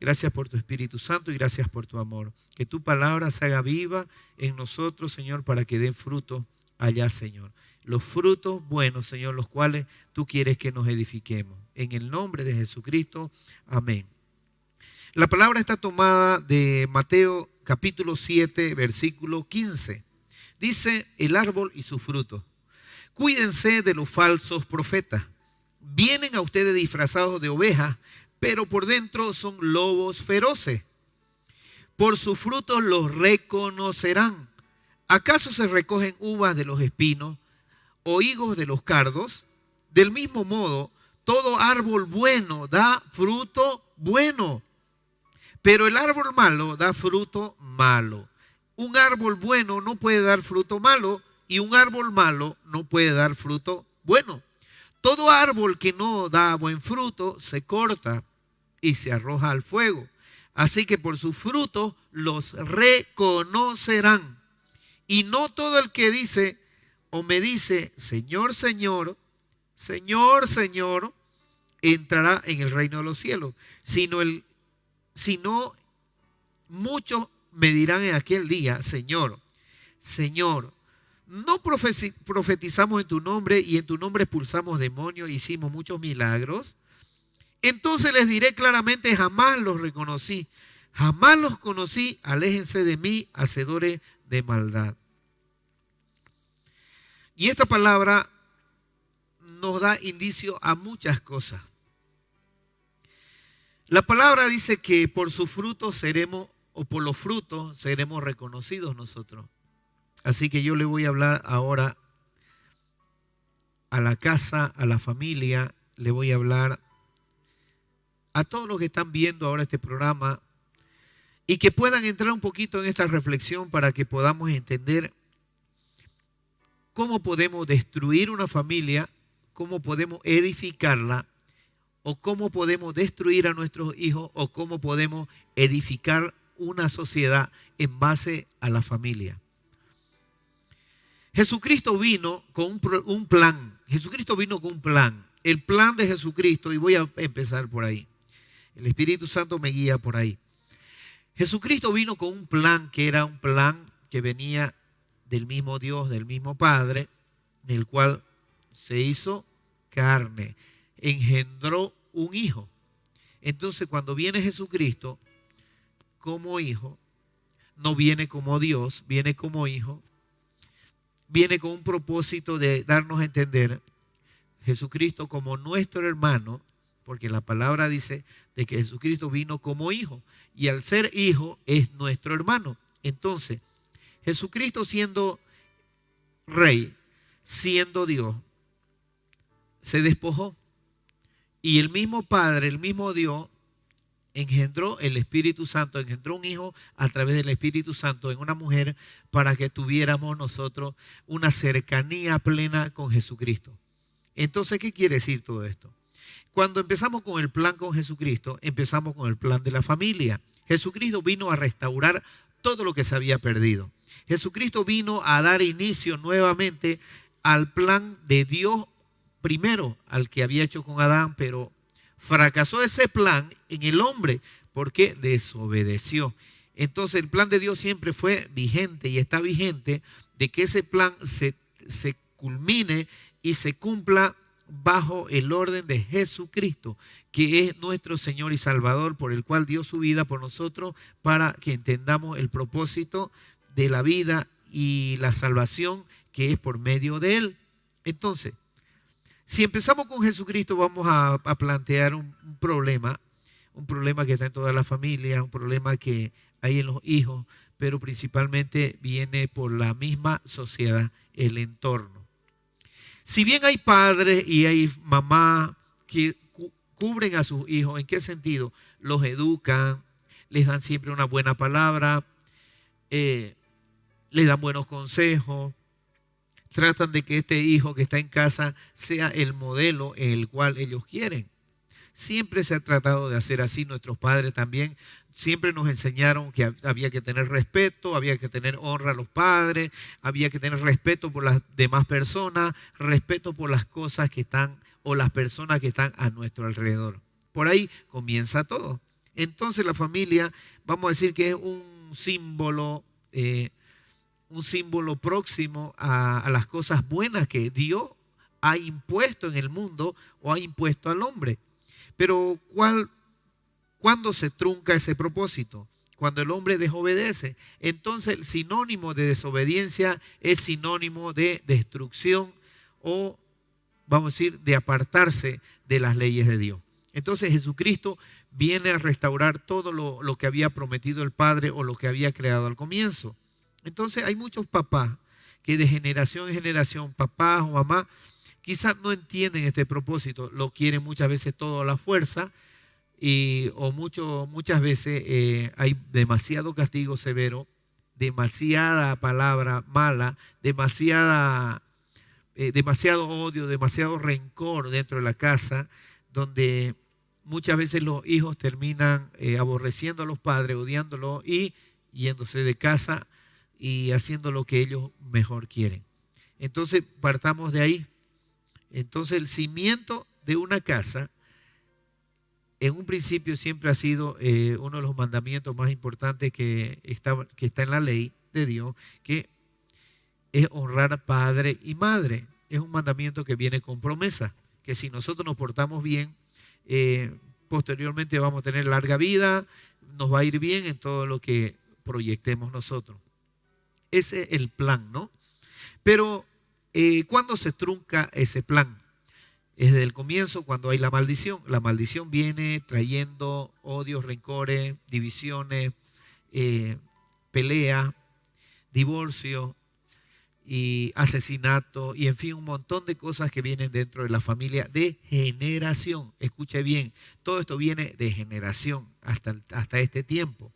Gracias por tu Espíritu Santo y gracias por tu amor. Que tu palabra se haga viva en nosotros, Señor, para que dé fruto allá, Señor. Los frutos buenos, Señor, los cuales tú quieres que nos edifiquemos. En el nombre de Jesucristo, amén. La palabra está tomada de Mateo capítulo 7, versículo 15. Dice: el árbol y sus frutos. Cuídense de los falsos profetas. Vienen a ustedes disfrazados de ovejas, pero por dentro son lobos feroces. Por sus frutos los reconocerán. ¿Acaso se recogen uvas de los espinos o higos de los cardos? Del mismo modo, todo árbol bueno da fruto bueno, pero el árbol malo da fruto malo. Un árbol bueno no puede dar fruto malo y un árbol malo no puede dar fruto bueno. Todo árbol que no da buen fruto se corta y se arroja al fuego. Así que por sus frutos los reconocerán. Y no todo el que dice o me dice, Señor, Señor, Señor, Señor, entrará en el reino de los cielos, sino muchos me dirán en aquel día, Señor, Señor, ¿no profetizamos en tu nombre y en tu nombre expulsamos demonios e hicimos muchos milagros? Entonces les diré claramente, jamás los reconocí, jamás los conocí, aléjense de mí, hacedores de maldad. Y esta palabra nos da indicio a muchas cosas. La palabra dice que por sus frutos seremos, o por los frutos seremos reconocidos nosotros. Así que yo le voy a hablar ahora a la casa, a la familia, le voy a hablar a todos los que están viendo ahora este programa y que puedan entrar un poquito en esta reflexión para que podamos entender cómo podemos destruir una familia, cómo podemos edificarla, o cómo podemos destruir a nuestros hijos, o cómo podemos edificar una sociedad en base a la familia. Jesucristo vino con un plan. Jesucristo vino con un plan. El plan de Jesucristo, y voy a empezar por ahí. El Espíritu Santo me guía por ahí. Jesucristo vino con un plan que era un plan que venía del mismo Dios, del mismo Padre, el cual se hizo carne, engendró un hijo. Entonces, cuando viene Jesucristo como hijo, no viene como Dios, viene como hijo, viene con un propósito de darnos a entender Jesucristo como nuestro hermano, porque la palabra dice de que Jesucristo vino como hijo, y al ser hijo es nuestro hermano. Entonces, Jesucristo siendo rey, siendo Dios, se despojó. Y el mismo Padre, el mismo Dios, engendró el Espíritu Santo, engendró un hijo a través del Espíritu Santo en una mujer para que tuviéramos nosotros una cercanía plena con Jesucristo. Entonces, ¿qué quiere decir todo esto? Cuando empezamos con el plan con Jesucristo, empezamos con el plan de la familia. Jesucristo vino a restaurar todo lo que se había perdido. Jesucristo vino a dar inicio nuevamente al plan de Dios primero, al que había hecho con Adán, pero fracasó ese plan en el hombre porque desobedeció. Entonces el plan de Dios siempre fue vigente y está vigente de que ese plan se culmine y se cumpla bajo el orden de Jesucristo, que es nuestro Señor y Salvador, por el cual dio su vida por nosotros para que entendamos el propósito de la vida y la salvación que es por medio de Él. Entonces, si empezamos con Jesucristo, vamos a plantear un problema que está en toda la familia, un problema que hay en los hijos, pero principalmente viene por la misma sociedad, el entorno. Si bien hay padres y hay mamás que cubren a sus hijos, ¿en qué sentido? Los educan, les dan siempre una buena palabra, les dan buenos consejos, tratan de que este hijo que está en casa sea el modelo en el cual ellos quieren. Siempre se ha tratado de hacer así. Nuestros padres también siempre nos enseñaron que había que tener respeto, había que tener honra a los padres, había que tener respeto por las demás personas, respeto por las cosas que están o las personas que están a nuestro alrededor. Por ahí comienza todo. Entonces la familia, vamos a decir que es un símbolo próximo a las cosas buenas que Dios ha impuesto en el mundo o ha impuesto al hombre. Pero ¿cuándo se trunca ese propósito? Cuando el hombre desobedece. Entonces el sinónimo de desobediencia es sinónimo de destrucción o, vamos a decir, de apartarse de las leyes de Dios. Entonces Jesucristo viene a restaurar todo lo que había prometido el Padre o lo que había creado al comienzo. Entonces hay muchos papás que de generación en generación, papás o mamás, quizás no entienden este propósito, lo quieren muchas veces todo a la fuerza muchas veces hay demasiado castigo severo, demasiada palabra mala, demasiado odio, demasiado rencor dentro de la casa, donde muchas veces los hijos terminan aborreciendo a los padres, odiándolos y yéndose de casa y haciendo lo que ellos mejor quieren. Entonces partamos de ahí. Entonces el cimiento de una casa en un principio siempre ha sido uno de los mandamientos más importantes que está en la ley de Dios, que es honrar a padre y madre. Es un mandamiento que viene con promesa, que si nosotros nos portamos bien, posteriormente vamos a tener larga vida, nos va a ir bien en todo lo que proyectemos nosotros. Ese es el plan, ¿no? Pero ¿cuándo se trunca ese plan? Es desde el comienzo, cuando hay la maldición. La maldición viene trayendo odios, rencores, divisiones, peleas, divorcio y asesinato y en fin un montón de cosas que vienen dentro de la familia de generación. Escuche bien, todo esto viene de generación hasta este tiempo.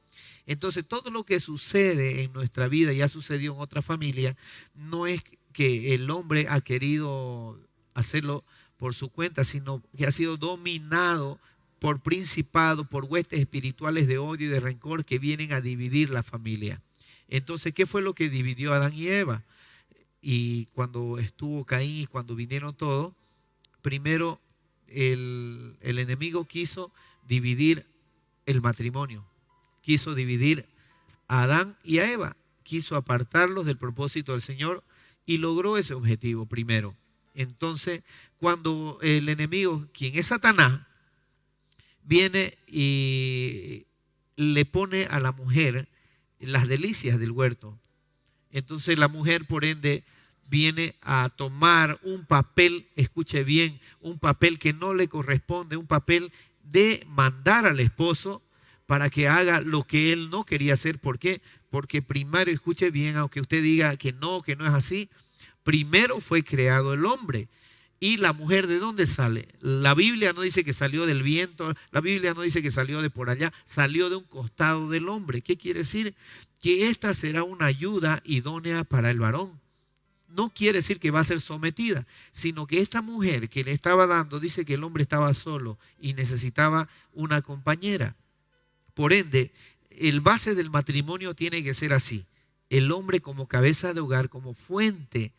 Entonces todo lo que sucede en nuestra vida y ha sucedido en otra familia no es que el hombre ha querido hacerlo por su cuenta, sino que ha sido dominado por principados, por huestes espirituales de odio y de rencor que vienen a dividir la familia. Entonces, ¿qué fue lo que dividió a Adán y Eva? Y cuando estuvo Caín y cuando vinieron todos, primero el enemigo quiso dividir el matrimonio, quiso dividir a Adán y a Eva, quiso apartarlos del propósito del Señor y logró ese objetivo primero. Entonces, cuando el enemigo, quien es Satanás, viene y le pone a la mujer las delicias del huerto, entonces la mujer, por ende, viene a tomar un papel, escuche bien, un papel que no le corresponde, un papel de mandar al esposo para que haga lo que él no quería hacer. ¿Por qué? Porque primero, escuche bien, aunque usted diga que no es así, primero fue creado el hombre. ¿Y la mujer de dónde sale? La Biblia no dice que salió del viento, la Biblia no dice que salió de por allá, salió de un costado del hombre. ¿Qué quiere decir? Que esta será una ayuda idónea para el varón. No quiere decir que va a ser sometida, sino que esta mujer que le estaba dando, dice que el hombre estaba solo y necesitaba una compañera. Por ende, el base del matrimonio tiene que ser así. El hombre como cabeza de hogar, como fuente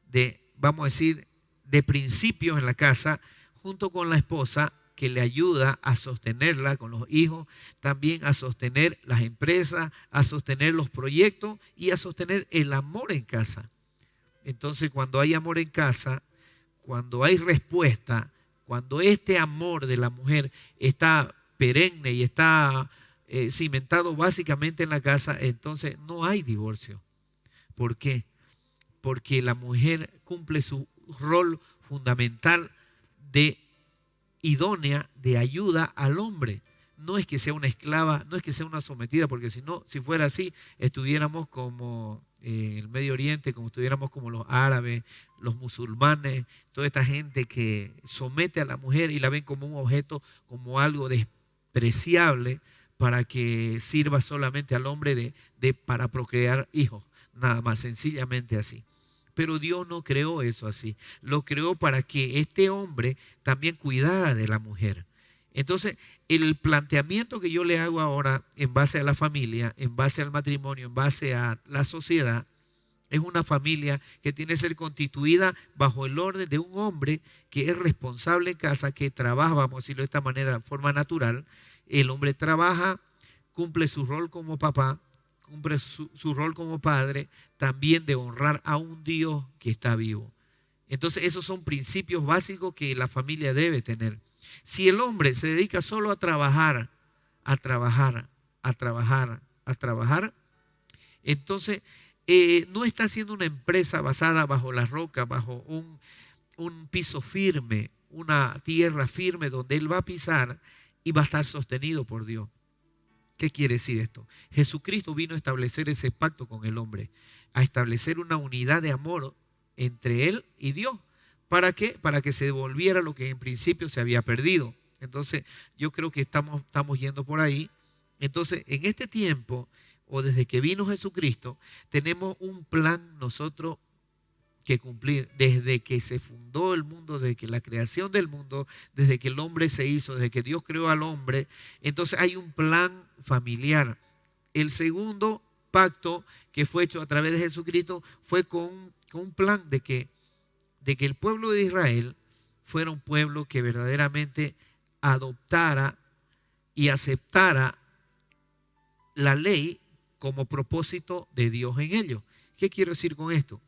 de, vamos a decir, de principios en la casa, junto con la esposa que le ayuda a sostenerla con los hijos, también a sostener las empresas, a sostener los proyectos y a sostener el amor en casa. Entonces, cuando hay amor en casa, cuando hay respuesta, cuando este amor de la mujer está perenne y está cimentado básicamente en la casa, entonces no hay divorcio. ¿Por qué? Porque la mujer cumple su rol fundamental de idónea, de ayuda al hombre. No es que sea una esclava, no es que sea una sometida, porque si no, si fuera así, estuviéramos como el Medio Oriente, como estuviéramos como los árabes, los musulmanes, toda esta gente que somete a la mujer y la ven como un objeto, como algo despreciable para que sirva solamente al hombre para procrear hijos, nada más, sencillamente así. Pero Dios no creó eso así, lo creó para que este hombre también cuidara de la mujer. Entonces, el planteamiento que yo le hago ahora en base a la familia, en base al matrimonio, en base a la sociedad, es una familia que tiene que ser constituida bajo el orden de un hombre que es responsable en casa, que trabaja, vamos a decirlo de esta manera, de forma natural, el hombre trabaja, cumple su rol como papá, cumple su rol como padre, también de honrar a un Dios que está vivo. Entonces esos son principios básicos que la familia debe tener. Si el hombre se dedica solo a trabajar, a trabajar, a trabajar, a trabajar, entonces no está haciendo una empresa basada bajo la roca, bajo un piso firme, una tierra firme donde él va a pisar y va a estar sostenido por Dios. ¿Qué quiere decir esto? Jesucristo vino a establecer ese pacto con el hombre, a establecer una unidad de amor entre él y Dios. ¿Para qué? Para que se devolviera lo que en principio se había perdido. Entonces, yo creo que estamos yendo por ahí. Entonces, en este tiempo, o desde que vino Jesucristo, tenemos un plan nosotros que cumplir desde que se fundó el mundo, desde que la creación del mundo, desde que el hombre se hizo, desde que Dios creó al hombre. Entonces hay un plan familiar. El segundo pacto que fue hecho a través de Jesucristo fue con un plan de que el pueblo de Israel fuera un pueblo que verdaderamente adoptara y aceptara la ley como propósito de Dios en ellos. ¿Qué quiero decir con esto?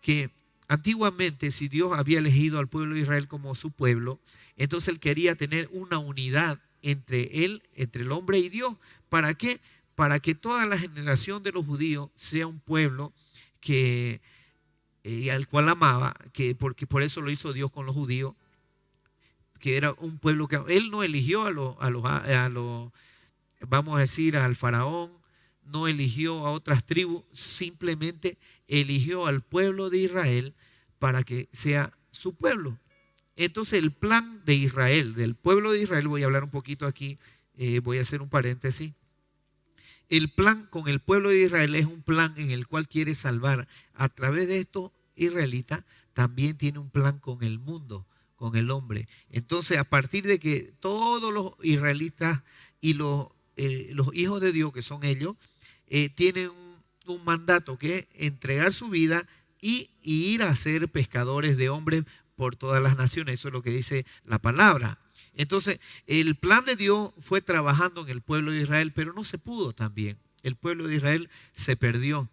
Que antiguamente, si Dios había elegido al pueblo de Israel como su pueblo, entonces él quería tener una unidad entre él, entre el hombre y Dios. ¿Para qué? Para que toda la generación de los judíos sea un pueblo que al cual amaba, porque por eso lo hizo Dios con los judíos, que era un pueblo que él no eligió a los vamos a decir, al faraón, no eligió a otras tribus, simplemente eligió al pueblo de Israel para que sea su pueblo. Entonces el plan de Israel, del pueblo de Israel, voy a hablar un poquito aquí, voy a hacer un paréntesis. El plan con el pueblo de Israel es un plan en el cual quiere salvar a través de estos israelitas, también tiene un plan con el mundo, con el hombre. Entonces a partir de que todos los israelitas y los hijos de Dios, que son ellos, tienen un mandato que es entregar su vida y ir a ser pescadores de hombres por todas las naciones. Eso es lo que dice la palabra. Entonces, el plan de Dios fue trabajando en el pueblo de Israel, pero no se pudo también. El pueblo de Israel se perdió.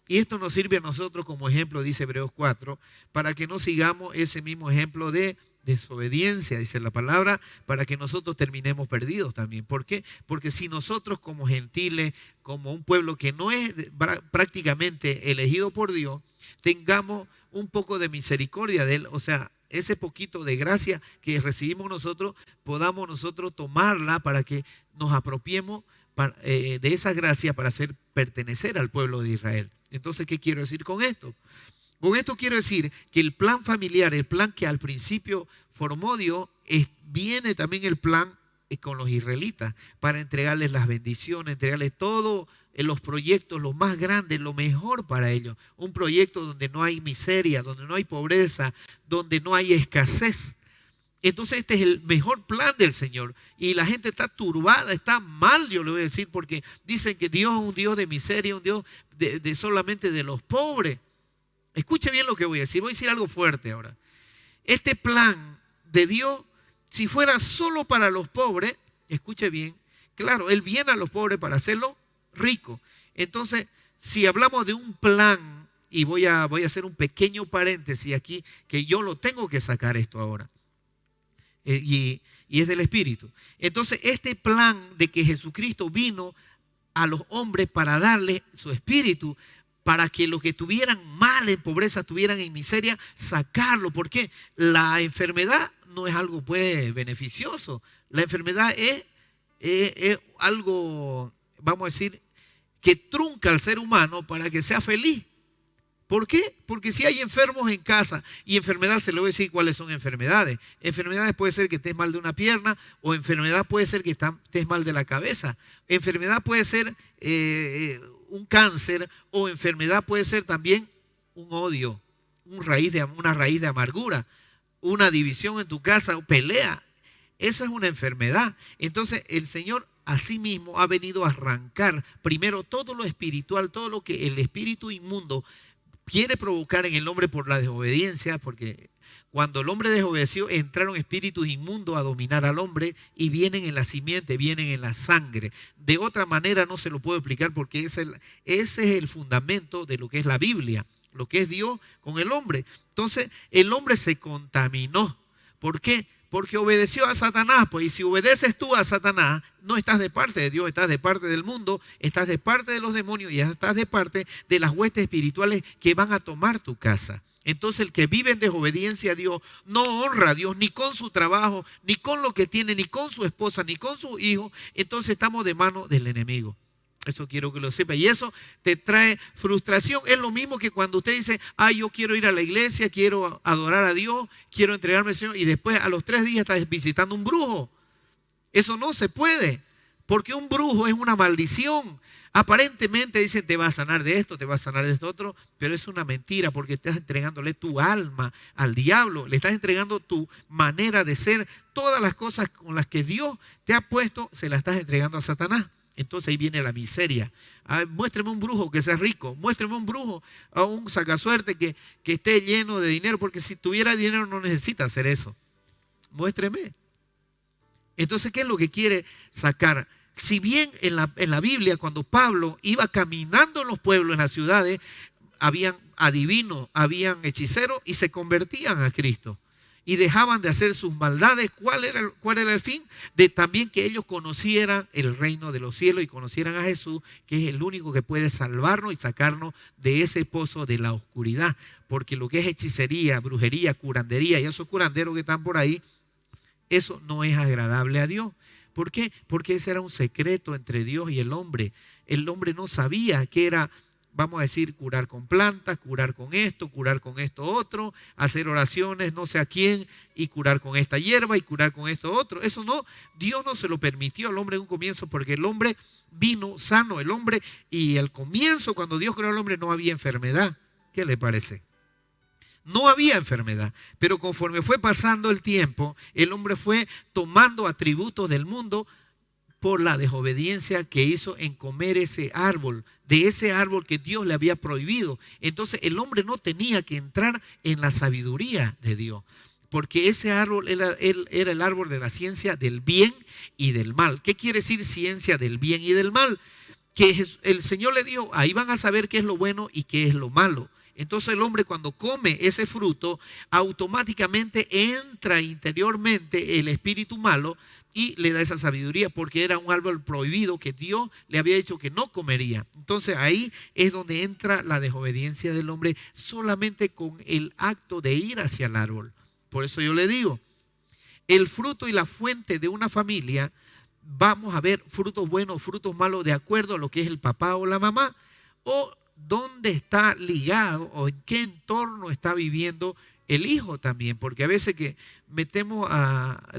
Y esto nos sirve a nosotros como ejemplo, dice Hebreos 4, para que no sigamos ese mismo ejemplo de desobediencia, dice la palabra, para que nosotros terminemos perdidos también. ¿Por qué? Porque si nosotros como gentiles, como un pueblo que no es prácticamente elegido por Dios, tengamos un poco de misericordia de Él, o sea, ese poquito de gracia que recibimos nosotros, podamos nosotros tomarla para que nos apropiemos de esa gracia para hacer pertenecer al pueblo de Israel. Entonces, ¿qué quiero decir con esto? Con esto quiero decir que el plan familiar, el plan que al principio formó Dios, viene también el plan con los israelitas para entregarles las bendiciones, entregarles todos los proyectos, lo más grande, lo mejor para ellos. Un proyecto donde no hay miseria, donde no hay pobreza, donde no hay escasez. Entonces este es el mejor plan del Señor. Y la gente está turbada, está mal, yo le voy a decir, porque dicen que Dios es un Dios de miseria, un Dios de solamente de los pobres. Escuche bien lo que voy a decir algo fuerte ahora. Este plan de Dios, si fuera solo para los pobres, escuche bien, claro, Él viene a los pobres para hacerlos ricos. Entonces, si hablamos de un plan, y voy a hacer un pequeño paréntesis aquí, que yo lo tengo que sacar esto ahora, y es del Espíritu. Entonces, este plan de que Jesucristo vino a los hombres para darle su Espíritu, para que los que estuvieran mal en pobreza, estuvieran en miseria, sacarlo. ¿Por qué? La enfermedad no es algo pues beneficioso. La enfermedad es algo, vamos a decir, que trunca al ser humano para que sea feliz. ¿Por qué? Porque si hay enfermos en casa, y enfermedad se le voy a decir cuáles son enfermedades. Enfermedades puede ser que estés mal de una pierna, o enfermedad puede ser que estés mal de la cabeza. Enfermedad puede ser un cáncer, o enfermedad puede ser también un odio, una raíz de amargura, una división en tu casa, pelea. Eso es una enfermedad. Entonces el Señor asimismo ha venido a arrancar primero todo lo espiritual, todo lo que el espíritu inmundo quiere provocar en el hombre por la desobediencia, porque Cuando el hombre desobedeció, entraron espíritus inmundos a dominar al hombre y vienen en la simiente, vienen en la sangre. De otra manera no se lo puedo explicar porque ese es el fundamento de lo que es la Biblia, lo que es Dios con el hombre. Entonces el hombre se contaminó. ¿Por qué? Porque obedeció a Satanás. Pues y si obedeces tú a Satanás, no estás de parte de Dios, estás de parte del mundo, estás de parte de los demonios y estás de parte de las huestes espirituales que van a tomar tu casa. Entonces el que vive en desobediencia a Dios no honra a Dios ni con su trabajo, ni con lo que tiene, ni con su esposa, ni con su hijo. Entonces estamos de mano del enemigo. Eso quiero que lo sepa. Y eso te trae frustración. Es lo mismo que cuando usted dice, yo quiero ir a la iglesia, quiero adorar a Dios, quiero entregarme al Señor. Y después a los 3 días estás visitando un brujo. Eso no se puede. Porque un brujo es una maldición. Aparentemente dicen te va a sanar de esto, te va a sanar de esto otro. Pero es una mentira porque estás entregándole tu alma al diablo. Le estás entregando tu manera de ser. Todas las cosas con las que Dios te ha puesto, se las estás entregando a Satanás. Entonces ahí viene la miseria. Muéstreme un brujo que sea rico. Muéstreme un brujo o un sacasuerte que esté lleno de dinero. Porque si tuviera dinero no necesita hacer eso. Muéstreme. Entonces, ¿qué es lo que quiere sacar? Si bien en la Biblia, cuando Pablo iba caminando en los pueblos, en las ciudades, habían adivinos, habían hechiceros y se convertían a Cristo. Y dejaban de hacer sus maldades. ¿Cuál era el fin? De también que ellos conocieran el reino de los cielos y conocieran a Jesús, que es el único que puede salvarnos y sacarnos de ese pozo de la oscuridad. Porque lo que es hechicería, brujería, curandería y esos curanderos que están por ahí, eso no es agradable a Dios. ¿Por qué? Porque ese era un secreto entre Dios y el hombre. El hombre no sabía que era, vamos a decir, curar con plantas, curar con esto otro, hacer oraciones no sé a quién y curar con esta hierba y curar con esto otro. Eso no, Dios no se lo permitió al hombre en un comienzo porque el hombre vino sano, el hombre, y al comienzo cuando Dios creó al hombre no había enfermedad. ¿Qué le parece? No había enfermedad, pero conforme fue pasando el tiempo, el hombre fue tomando atributos del mundo por la desobediencia que hizo en comer ese árbol, de ese árbol que Dios le había prohibido. Entonces el hombre no tenía que entrar en la sabiduría de Dios, porque ese árbol era el árbol de la ciencia del bien y del mal. ¿Qué quiere decir ciencia del bien y del mal? Que el Señor le dijo, ahí van a saber qué es lo bueno y qué es lo malo. Entonces el hombre cuando come ese fruto, automáticamente entra interiormente el espíritu malo y le da esa sabiduría porque era un árbol prohibido que Dios le había dicho que no comería. Entonces ahí es donde entra la desobediencia del hombre solamente con el acto de ir hacia el árbol. Por eso yo le digo, el fruto y la fuente de una familia, vamos a ver frutos buenos, frutos malos de acuerdo a lo que es el papá o la mamá o dónde está ligado o en qué entorno está viviendo el hijo también, porque a veces que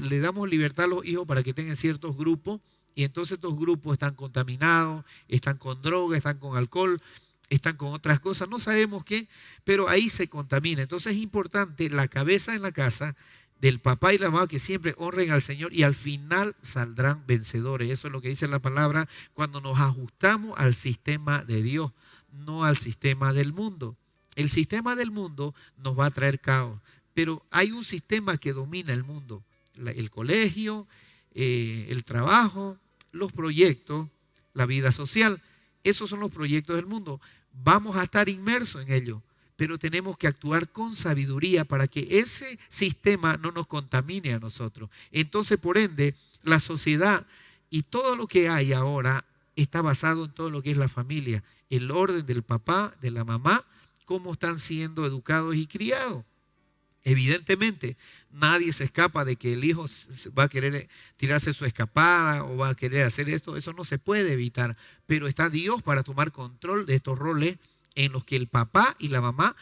le damos libertad a los hijos para que tengan ciertos grupos y entonces estos grupos están contaminados, están con droga, están con alcohol, están con otras cosas, no sabemos qué, pero ahí se contamina. Entonces es importante la cabeza en la casa del papá y la mamá que siempre honren al Señor y al final saldrán vencedores. Eso es lo que dice la palabra cuando nos ajustamos al sistema de Dios, no al sistema del mundo. El sistema del mundo nos va a traer caos, pero hay un sistema que domina el mundo, el colegio, el trabajo, los proyectos, la vida social. Esos son los proyectos del mundo. Vamos a estar inmersos en ellos, pero tenemos que actuar con sabiduría para que ese sistema no nos contamine a nosotros. Entonces, por ende, la sociedad y todo lo que hay ahora está basado en todo lo que es la familia, el orden del papá, de la mamá, cómo están siendo educados y criados. Evidentemente, nadie se escapa de que el hijo va a querer tirarse su escapada o va a querer hacer esto. Eso no se puede evitar, pero está Dios para tomar control de estos roles en los que el papá y la mamá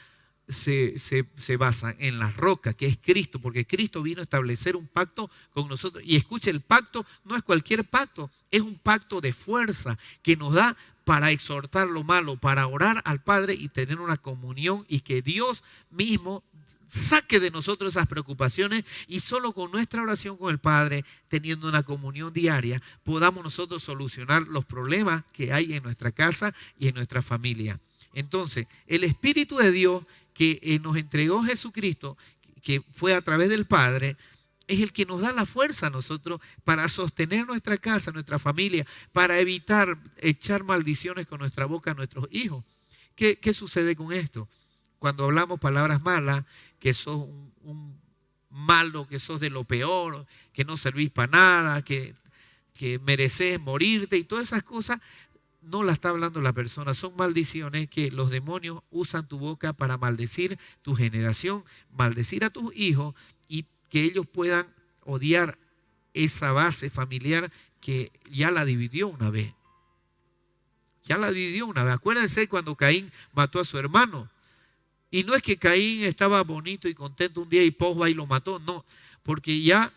se basan en la roca, que es Cristo, porque Cristo vino a establecer un pacto con nosotros. Y escuche, el pacto no es cualquier pacto, es un pacto de fuerza que nos da para exhortar lo malo, para orar al Padre y tener una comunión y que Dios mismo saque de nosotros esas preocupaciones y solo con nuestra oración con el Padre, teniendo una comunión diaria, podamos nosotros solucionar los problemas que hay en nuestra casa y en nuestra familia. Entonces, el Espíritu de Dios que nos entregó Jesucristo, que fue a través del Padre, es el que nos da la fuerza a nosotros para sostener nuestra casa, nuestra familia, para evitar echar maldiciones con nuestra boca a nuestros hijos. ¿Qué sucede con esto? Cuando hablamos palabras malas, que sos un malo, que sos de lo peor, que no servís para nada, que mereces morirte y todas esas cosas, no las está hablando la persona. Son maldiciones que los demonios usan tu boca para maldecir tu generación, maldecir a tus hijos y que ellos puedan odiar esa base familiar que ya la dividió una vez. Ya la dividió una vez. Acuérdense cuando Caín mató a su hermano. Y no es que Caín estaba bonito y contento un día y Pos va y lo mató. No, porque ya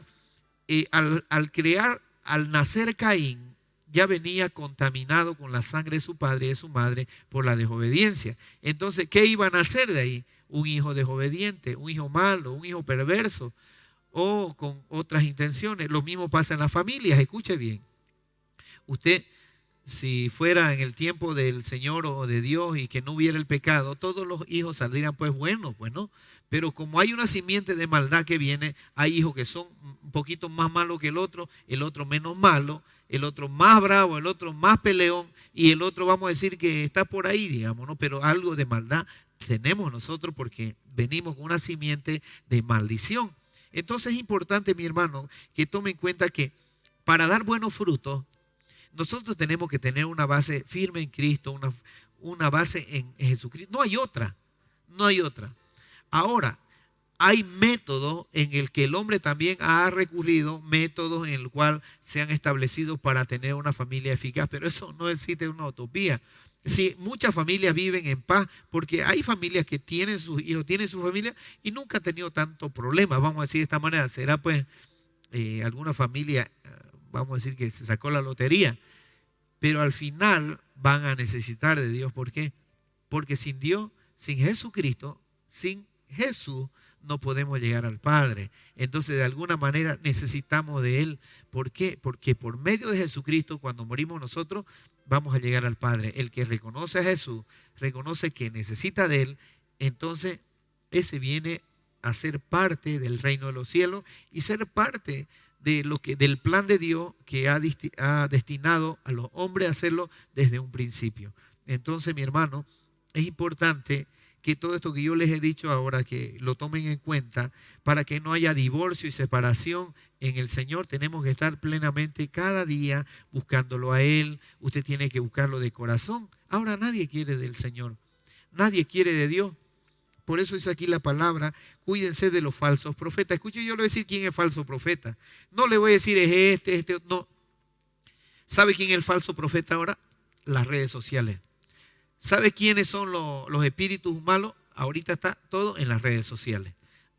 al nacer Caín, ya venía contaminado con la sangre de su padre y de su madre por la desobediencia. Entonces, ¿qué iban a hacer de ahí? Un hijo desobediente, un hijo malo, un hijo perverso o con otras intenciones. Lo mismo pasa en las familias. Escuche bien. Usted, si fuera en el tiempo del Señor o de Dios y que no hubiera el pecado, todos los hijos saldrían pues buenos, pues no. Pero como hay una simiente de maldad que viene, hay hijos que son un poquito más malos que el otro menos malo, el otro más bravo, el otro más peleón y el otro vamos a decir que está por ahí, digamos, ¿no? Pero algo de maldad tenemos nosotros porque venimos con una simiente de maldición. Entonces es importante, mi hermano, que tome en cuenta que para dar buenos frutos, nosotros tenemos que tener una base firme en Cristo, una base en Jesucristo. No hay otra, no hay otra. Ahora, hay métodos en el que el hombre también ha recurrido, métodos en el cual se han establecido para tener una familia eficaz, pero eso no existe una utopía. Sí, muchas familias viven en paz porque hay familias que tienen sus hijos, tienen su familia y nunca han tenido tanto problema, vamos a decir de esta manera. Será pues alguna familia, vamos a decir que se sacó la lotería, pero al final van a necesitar de Dios. ¿Por qué? Porque sin Dios, sin Jesucristo, sin Jesús, no podemos llegar al Padre. Entonces, de alguna manera necesitamos de Él. ¿Por qué? Porque por medio de Jesucristo, cuando morimos nosotros, vamos a llegar al Padre. El que reconoce a Jesús, reconoce que necesita de Él, entonces ese viene a ser parte del reino de los cielos y ser parte de del plan de Dios que ha destinado a los hombres a hacerlo desde un principio. Entonces, mi hermano, es importante que todo esto que yo les he dicho ahora, que lo tomen en cuenta para que no haya divorcio y separación en el Señor. Tenemos que estar plenamente cada día buscándolo a Él. Usted tiene que buscarlo de corazón. Ahora nadie quiere del Señor, nadie quiere de Dios. Por eso dice aquí la palabra, cuídense de los falsos profetas. Escuche, yo le voy a decir quién es falso profeta. No le voy a decir es este, no. ¿Sabe quién es el falso profeta ahora? Las redes sociales. ¿Sabe quiénes son los espíritus malos? Ahorita está todo en las redes sociales.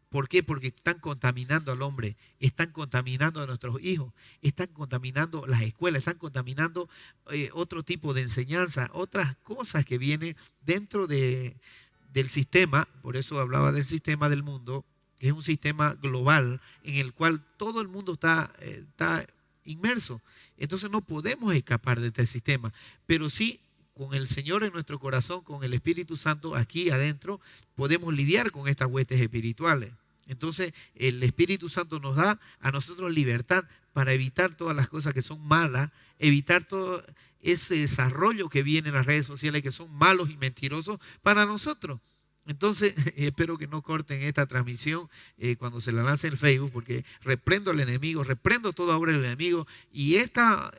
¿Por qué? Porque están contaminando al hombre, están contaminando a nuestros hijos, están contaminando las escuelas, están contaminando otro tipo de enseñanza, otras cosas que vienen dentro del sistema. Por eso hablaba del sistema del mundo, que es un sistema global en el cual todo el mundo está inmerso. Entonces no podemos escapar de este sistema, pero sí, con el Señor en nuestro corazón, con el Espíritu Santo aquí adentro, podemos lidiar con estas huestes espirituales. Entonces, el Espíritu Santo nos da a nosotros libertad para evitar todas las cosas que son malas, evitar todo ese desarrollo que viene en las redes sociales que son malos y mentirosos para nosotros. Entonces, espero que no corten esta transmisión cuando se la lance en Facebook, porque reprendo al enemigo, reprendo toda obra del enemigo, y esta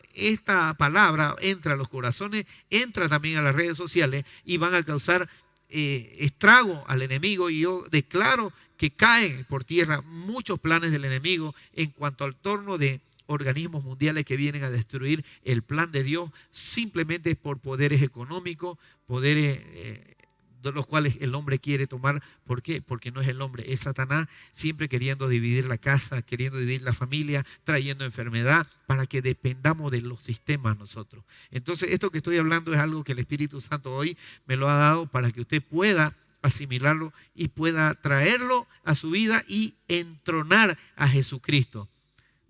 palabra entra a los corazones, entra también a las redes sociales y van a causar estrago al enemigo, y yo declaro que caen por tierra muchos planes del enemigo en cuanto al torno de organismos mundiales que vienen a destruir el plan de Dios simplemente por poderes económicos, poderes de los cuales el hombre quiere tomar. ¿Por qué? Porque no es el hombre, es Satanás, siempre queriendo dividir la casa, queriendo dividir la familia, trayendo enfermedad para que dependamos de los sistemas nosotros. Entonces, esto que estoy hablando es algo que el Espíritu Santo hoy me lo ha dado para que usted pueda asimilarlo y pueda traerlo a su vida y entronar a Jesucristo.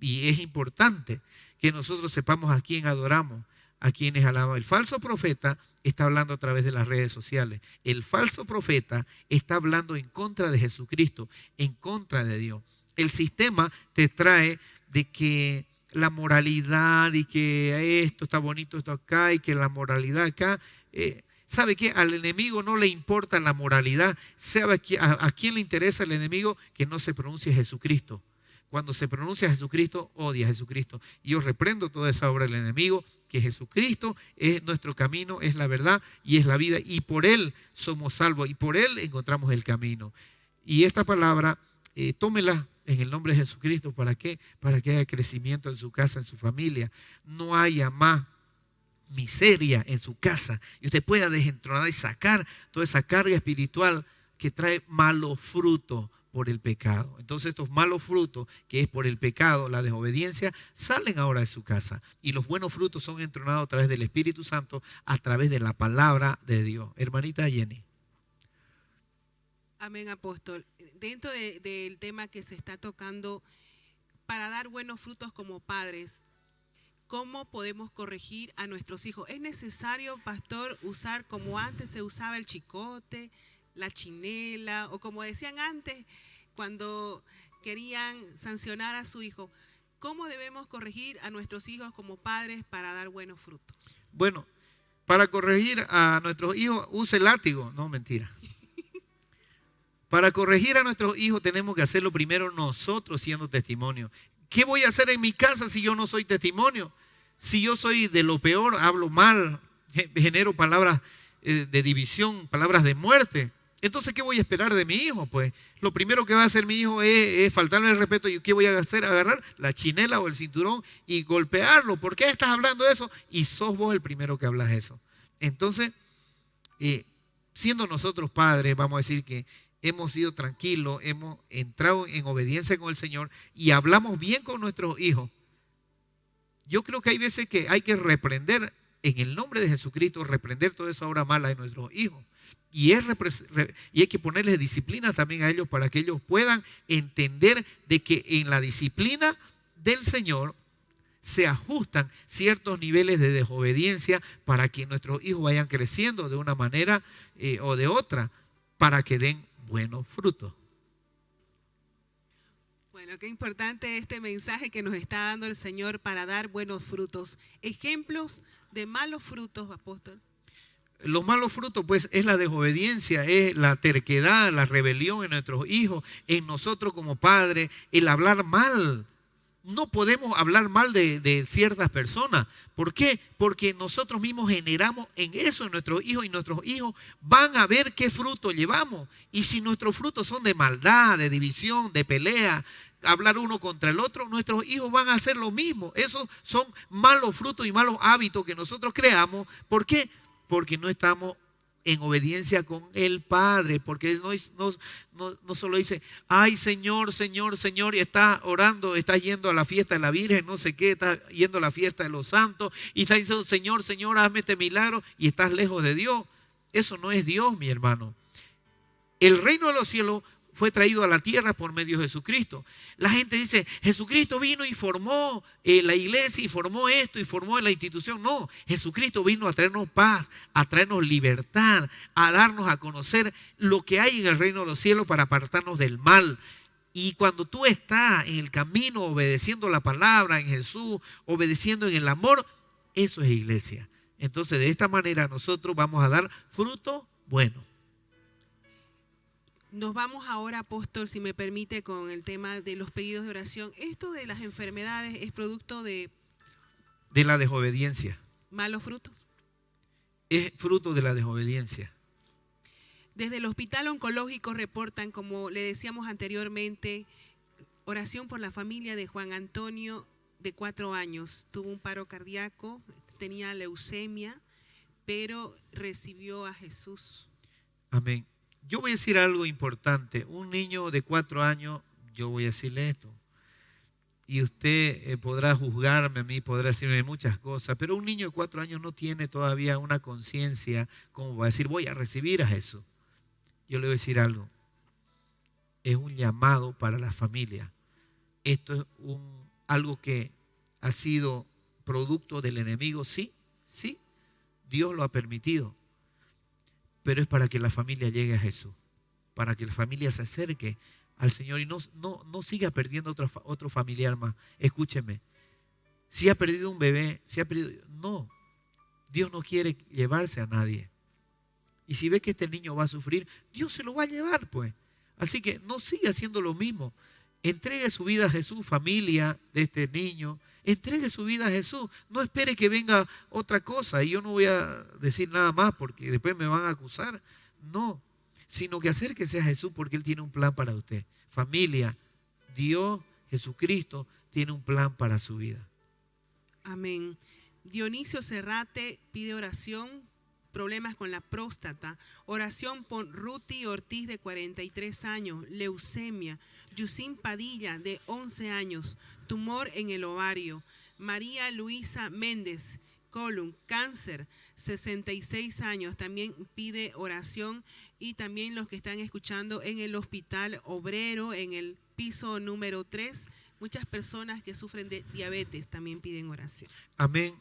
Y es importante que nosotros sepamos a quién adoramos. a quienes alaban. El falso profeta está hablando a través de las redes sociales. El falso profeta está hablando en contra de Jesucristo, en contra de Dios. El sistema te trae de que la moralidad y que esto está bonito, esto acá y que la moralidad acá. ¿Sabe qué? Al enemigo no le importa la moralidad. ¿Sabe a quién le interesa el enemigo? Que no se pronuncie Jesucristo. Cuando se pronuncia Jesucristo, odia a Jesucristo. Y yo reprendo toda esa obra del enemigo, que Jesucristo es nuestro camino, es la verdad y es la vida. Y por Él somos salvos y por Él encontramos el camino. Y esta palabra, tómela en el nombre de Jesucristo. ¿Para qué? Para que haya crecimiento en su casa, en su familia. No haya más miseria en su casa y usted pueda desentronar y sacar toda esa carga espiritual que trae malos frutos por el pecado. Entonces estos malos frutos, que es por el pecado, la desobediencia, salen ahora de su casa y los buenos frutos son entronados a través del Espíritu Santo, a través de la palabra de Dios. Hermanita Jenny. Amén, apóstol. Dentro del tema que se está tocando, para dar buenos frutos como padres, ¿cómo podemos corregir a nuestros hijos? ¿Es necesario, pastor, usar como antes se usaba el chicote, la chinela, o como decían antes, cuando querían sancionar a su hijo? ¿Cómo debemos corregir a nuestros hijos como padres para dar buenos frutos? Bueno, para corregir a nuestros hijos, use el látigo. No, mentira. Para corregir a nuestros hijos tenemos que hacerlo primero nosotros siendo testimonio. ¿Qué voy a hacer en mi casa si yo no soy testimonio? Si yo soy de lo peor, hablo mal, genero palabras de división, palabras de muerte. Entonces, ¿qué voy a esperar de mi hijo? Pues lo primero que va a hacer mi hijo es faltarle el respeto. ¿Y qué voy a hacer? Agarrar la chinela o el cinturón y golpearlo. ¿Por qué estás hablando de eso? Y sos vos el primero que hablas eso. Entonces, siendo nosotros padres, vamos a decir que hemos sido tranquilos, hemos entrado en obediencia con el Señor y hablamos bien con nuestros hijos. Yo creo que hay veces que hay que reprender en el nombre de Jesucristo, reprender toda esa obra mala de nuestros hijos. Y hay que ponerles disciplina también a ellos para que ellos puedan entender de que en la disciplina del Señor se ajustan ciertos niveles de desobediencia para que nuestros hijos vayan creciendo de una manera o de otra, para que den buenos frutos. Bueno, qué importante este mensaje que nos está dando el Señor para dar buenos frutos. Ejemplos de malos frutos, apóstol. Los malos frutos, pues, es la desobediencia, es la terquedad, la rebelión en nuestros hijos, en nosotros como padres, el hablar mal. No podemos hablar mal de ciertas personas. ¿Por qué? Porque nosotros mismos generamos en eso en nuestros hijos y nuestros hijos van a ver qué fruto llevamos. Y si nuestros frutos son de maldad, de división, de pelea, hablar uno contra el otro, nuestros hijos van a hacer lo mismo. Esos son malos frutos y malos hábitos que nosotros creamos. ¿Por qué? Porque no estamos en obediencia con el Padre, porque no solo dice, ay Señor, Señor, Señor, y está orando, está yendo a la fiesta de la Virgen, no sé qué, está yendo a la fiesta de los santos, y está diciendo, Señor, Señor, hazme este milagro, y estás lejos de Dios. Eso no es Dios, mi hermano. El reino de los cielos fue traído a la tierra por medio de Jesucristo. La gente dice, Jesucristo vino y formó la iglesia y formó esto y formó la institución. No, Jesucristo vino a traernos paz, a traernos libertad, a darnos a conocer lo que hay en el reino de los cielos para apartarnos del mal. Y cuando tú estás en el camino obedeciendo la palabra en Jesús, obedeciendo en el amor, eso es iglesia. Entonces de esta manera nosotros vamos a dar fruto bueno. Nos vamos ahora, apóstol, si me permite, con el tema de los pedidos de oración. ¿Esto de las enfermedades es producto de la desobediencia? ¿Malos frutos? Es fruto de la desobediencia. Desde el hospital oncológico reportan, como le decíamos anteriormente, oración por la familia de Juan Antonio, de 4 años. Tuvo un paro cardíaco, tenía leucemia, pero recibió a Jesús. Amén. Yo voy a decir algo importante. Un niño de 4 años, yo voy a decirle esto. Y usted podrá juzgarme a mí, podrá decirme muchas cosas, pero un niño de 4 años no tiene todavía una conciencia como va a decir, voy a recibir a Jesús. Yo le voy a decir algo. Es un llamado para la familia. Esto es algo que ha sido producto del enemigo, sí, Sí, Dios lo ha permitido, pero es para que la familia llegue a Jesús, para que la familia se acerque al Señor y no siga perdiendo otro familiar más. Escúcheme, si ha perdido un bebé, no, Dios no quiere llevarse a nadie. Y si ve que este niño va a sufrir, Dios se lo va a llevar, pues. Así que no siga haciendo lo mismo. Entregue su vida a Jesús, familia de este niño. Entregue su vida a Jesús. No espere que venga otra cosa. Y yo no voy a decir nada más porque después me van a acusar. No, sino que acérquese a Jesús porque Él tiene un plan para usted. Familia, Dios, Jesucristo, tiene un plan para su vida. Amén. Dionisio Serrate pide oración, problemas con la próstata. Oración por Ruti Ortiz, de 43 años, leucemia. Yusin Padilla, de 11 años, tumor en el ovario. María Luisa Méndez, colon, cáncer, 66 años, también pide oración. Y también los que están escuchando en el Hospital Obrero, en el piso número 3, muchas personas que sufren de diabetes también piden oración. Amén.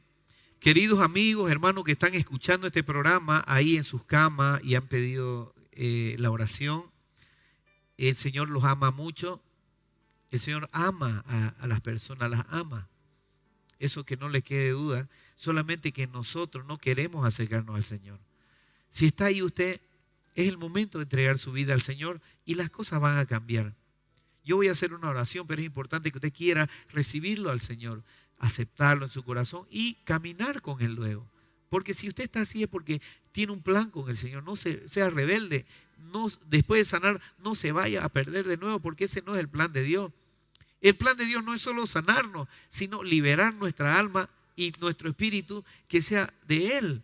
Queridos amigos, hermanos que están escuchando este programa ahí en sus camas y han pedido la oración, el Señor los ama mucho. El Señor ama a las personas, las ama. Eso que no le quede duda, solamente que nosotros no queremos acercarnos al Señor. Si está ahí usted, es el momento de entregar su vida al Señor y las cosas van a cambiar. Yo voy a hacer una oración, pero es importante que usted quiera recibirlo al Señor, aceptarlo en su corazón y caminar con Él luego. Porque si usted está así es porque tiene un plan con el Señor. No sea rebelde, después de sanar no se vaya a perder de nuevo, porque ese no es el plan de Dios. El plan de Dios no es solo sanarnos, sino liberar nuestra alma y nuestro espíritu que sea de Él.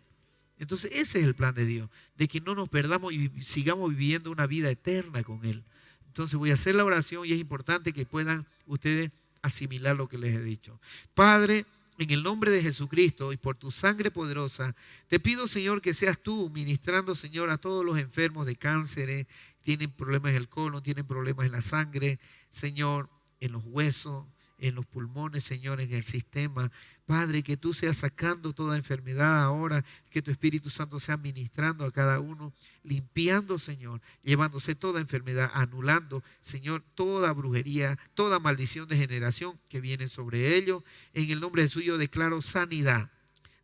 Entonces ese es el plan de Dios, de que no nos perdamos y sigamos viviendo una vida eterna con Él. Entonces voy a hacer la oración y es importante que puedan ustedes asimilar lo que les he dicho. Padre, en el nombre de Jesucristo y por tu sangre poderosa, te pido, Señor, que seas tú ministrando, Señor, a todos los enfermos de cánceres, tienen problemas en el colon, tienen problemas en la sangre, Señor, en los huesos, en los pulmones, Señor, en el sistema. Padre, que tú seas sacando toda enfermedad ahora, que tu Espíritu Santo sea ministrando a cada uno, limpiando, Señor, llevándose toda enfermedad, anulando, Señor, toda brujería, toda maldición de generación que viene sobre ellos. En el nombre de Jesús yo declaro sanidad,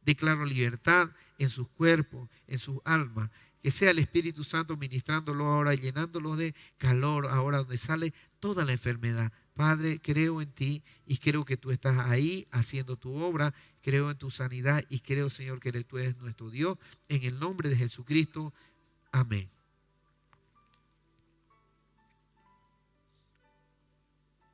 declaro libertad en sus cuerpos, en sus almas. Que sea el Espíritu Santo ministrándolo ahora, llenándolos de calor ahora donde sale toda la enfermedad. Padre, creo en ti y creo que tú estás ahí haciendo tu obra. Creo en tu sanidad y creo, Señor, que tú eres nuestro Dios. En el nombre de Jesucristo. Amén.